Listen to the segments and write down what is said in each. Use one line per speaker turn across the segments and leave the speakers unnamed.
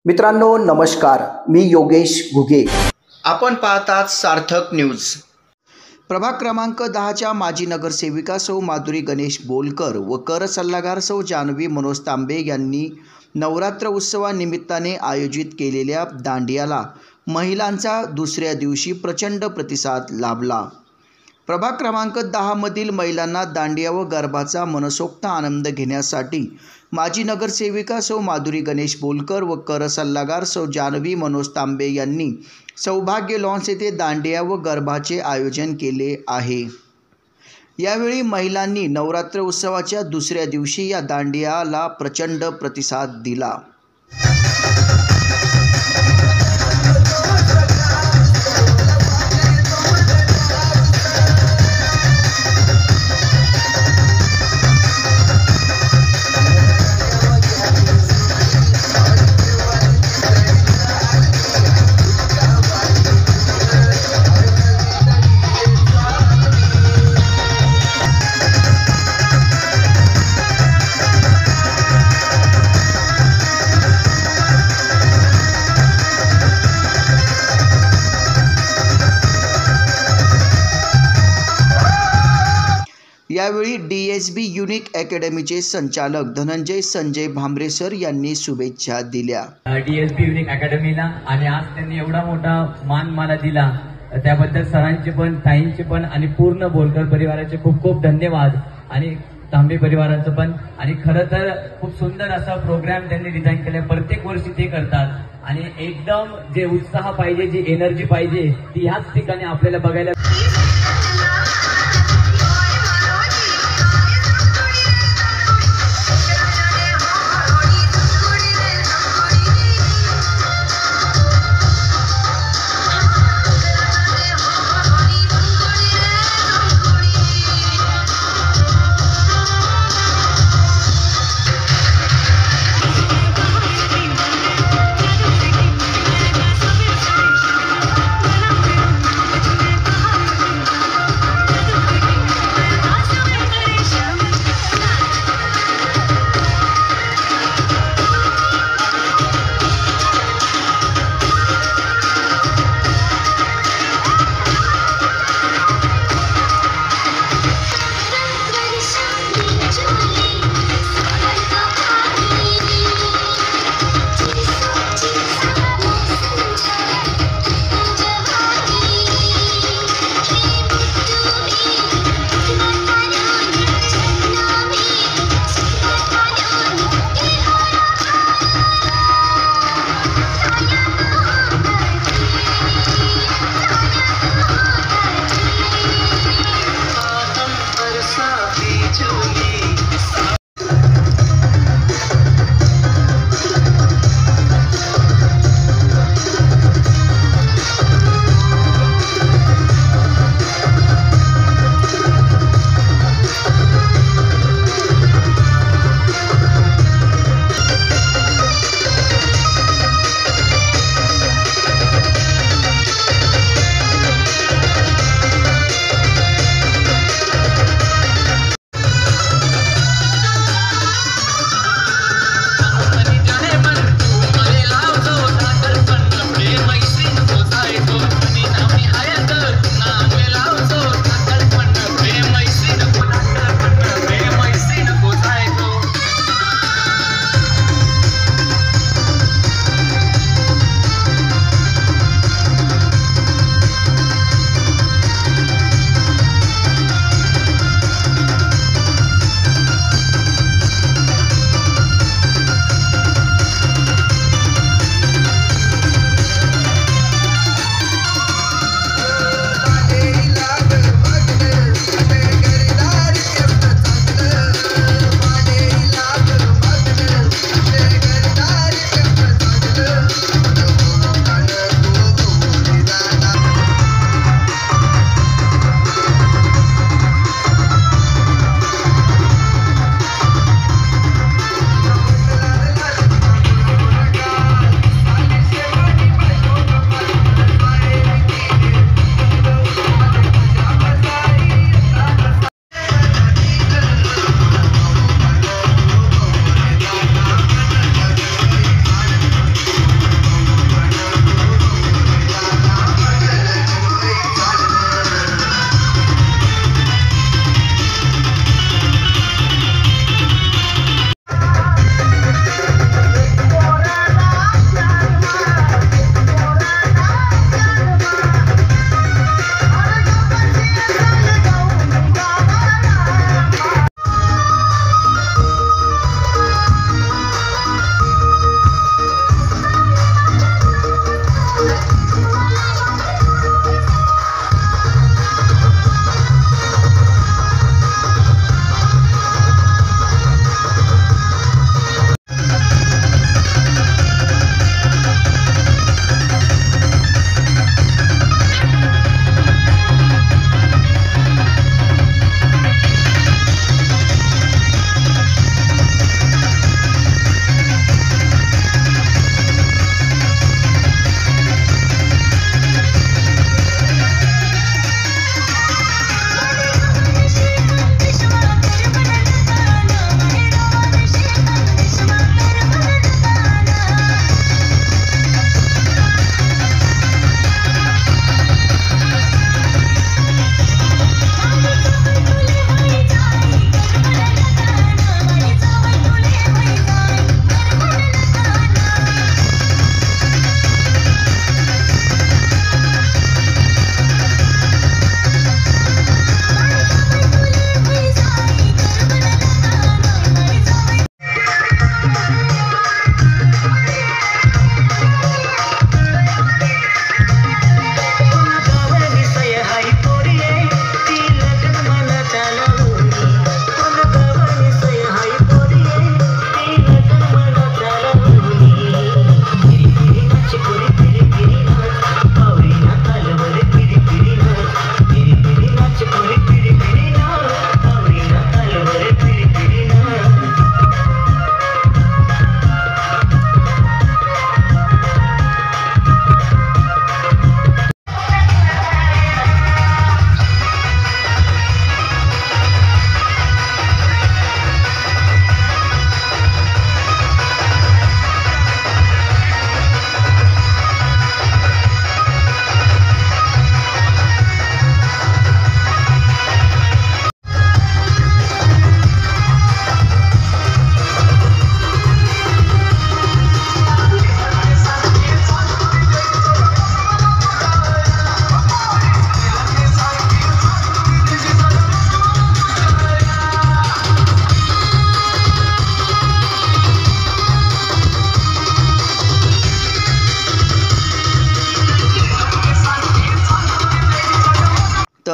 मित्रांनो नमस्कार, मी योगेश घुगे. आपण पाहतात सार्थक न्यूज. प्रभाग क्रमांक 10च्या माजी नगरसेविका सौ माधुरी गणेश बोलकर व कर सल्लागार सौ जानवी मनोज तांबे यांनी नवरात्र उत्सवानिमित्ताने आयोजित केलेल्या दांडियाला महिलांचा दुसऱ्या दिवशी प्रचंड प्रतिसाद लाभला. प्रभाग क्रमांक 10 मधील महिलांना दांडिया व गरबाचा मनसोक्त आनंद घेण्यासाठी माजी नगरसेविका सौ माधुरी गणेश बोलकर व कर सल्लागार सौ जानवी मनोज तांबे यांनी सौभाग्य लॉन्स येथे दांडिया व गरबाचे आयोजन केले आहे. यावेळी महिलांनी नवरात्र उत्सवाच्या दुसऱ्या दिवशी या दांडियाला प्रचंड प्रतिसाद दिला. यावेळी DSB युनिक अकॅडमीचे संचालक धनंजय संजय भांबरे सर यांनी शुभेच्छा दिल्या.
DSB युनिक अकॅडमीला आणि आज त्यांनी एवढा मोठा मान मला दिला त्याबद्दल सरांचे पण ताईंचे पण आणि पूर्ण बोलकर परिवाराचे खूप खूप धन्यवाद आणि तांबे परिवाराचं पण. आणि खरं तर खूप सुंदर असा प्रोग्राम त्यांनी डिझाईन केला. प्रत्येक वर्षी ते करतात आणि एकदम जे उत्साह पाहिजे, जी एनर्जी पाहिजे ती ह्याच ठिकाणी आपल्याला बघायला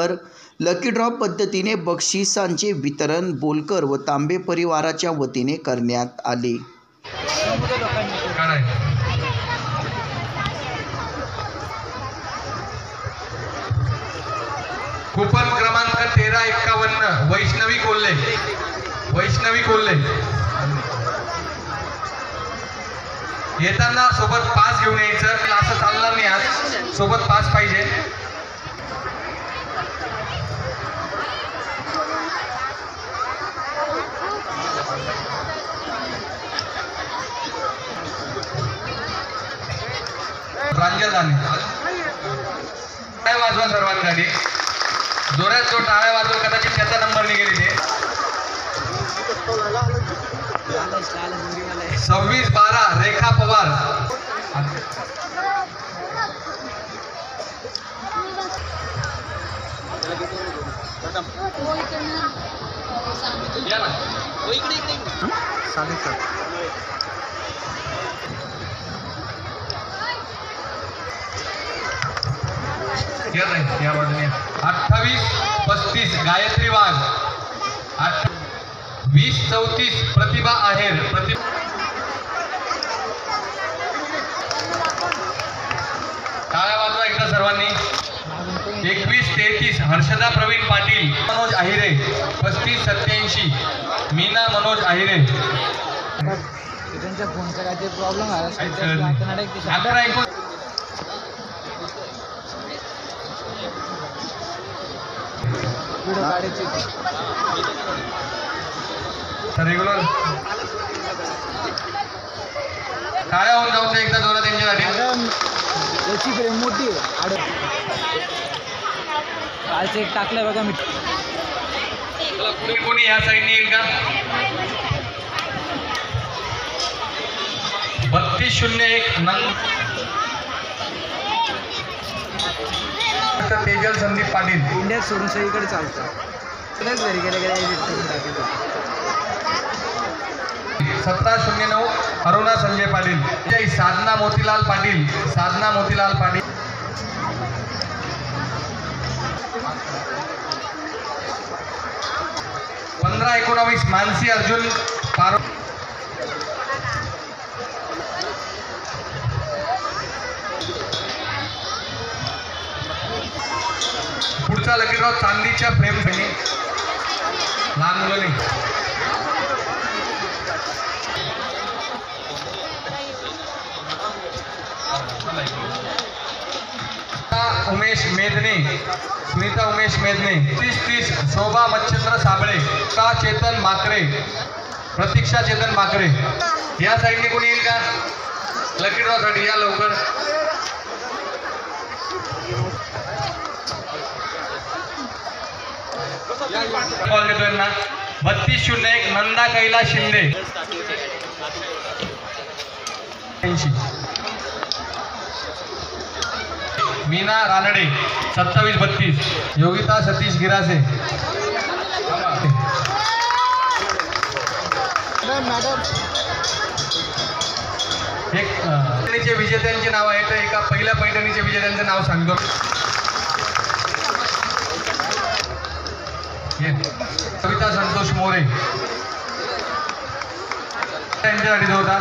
तर लकी ड्रॉ पद्धतीने बक्षिसांचे वितरण बोलकर व तांबे परिवाराच्या वतीने करण्यात आले.
कूपन क्रमांक 1351 वैष्णवी कोल्हे येताना सोबत पास घेऊन यायचं. असं चालणार नाही, आज सोबत पास पाहिजे. प्रांजल झाले टाळ्या वाजवा सर्वांसाठी. जोरात जो टाळ्या वाजवा कदाचित त्याचा नंबर निघेल इथे. 26-12 रेखा पवार. या बाजूने 28-35 गायत्री वाघ. 20-34 प्रतिभा आहेर. टाळ्या वाजवा एकदा सर्वांनी. 21-33 हर्षदा प्रवीण पाटील. मनोज आहिरे. 35-87 मीना मनोज आहिरे.
त्यांच्या फोनचा काय प्रॉब्लेम आला.
11-19 रेग्युलर टाळ्या होऊन जाऊन एकदा जोरात त्यांच्यासाठी.
याची फ्रेम मोठी आहे. कालचं एक टाकलं बघा मी.
पुढे कोणी या साईडने येईल का? 3201 तेजल संदीप पाटील.
इंडियात सोडून सगळीकडे चालतं. घरी गेले
1709 अरुणा संजय पाटील. साधना मोतीलाल पाटील. 15-19 मानसी अर्जुन पारो. पुढचा लकी ड्रॉ चांदीच्या फ्रेम साठी लहान मुलांनी. सुनीता उमेश मेदने. 30-30 शोभा मच्छिंद्र साबळे. चेतन माकरे. प्रतीक्षा चेतन माकरे. या साईडने कोणी येईल का लकी ड्रॉ साठी? या लवकर. कॉल देतोय ना. 3201 नंदा कैलास शिंदे. 80 मीना रानडे. 27-32 योगिता सतीश गिरासे. एक पैठणीचे विजेत्यांचे नाव आहे. तर एका पहिल्या पैठणीचे विजेत्यांचं नाव सांगतो. कविता संतोष मोरे त्यांच्यासाठी होता.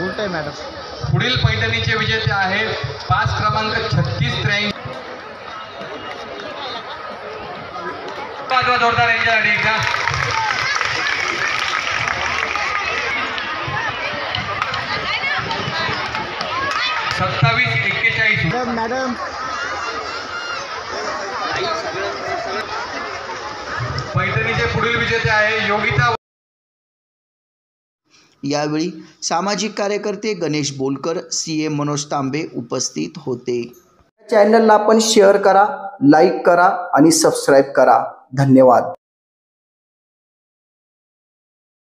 उलट आहे मॅडम.
पुढील पैठणीचे विजेते आहेत 5 क्रमांक 36-83. जोरदार यांच्यासाठी एकदा. 27-41
मॅडम.
पैठणीचे पुढील विजेते आहे योगिता.
यावेळी सामाजिक कार्यकर्ते गणेश बोलकर, CA मनोज तांबे उपस्थित होते. चॅनलला आपण शेअर करा, लाईक करा आणि सबस्क्राईब करा. धन्यवाद.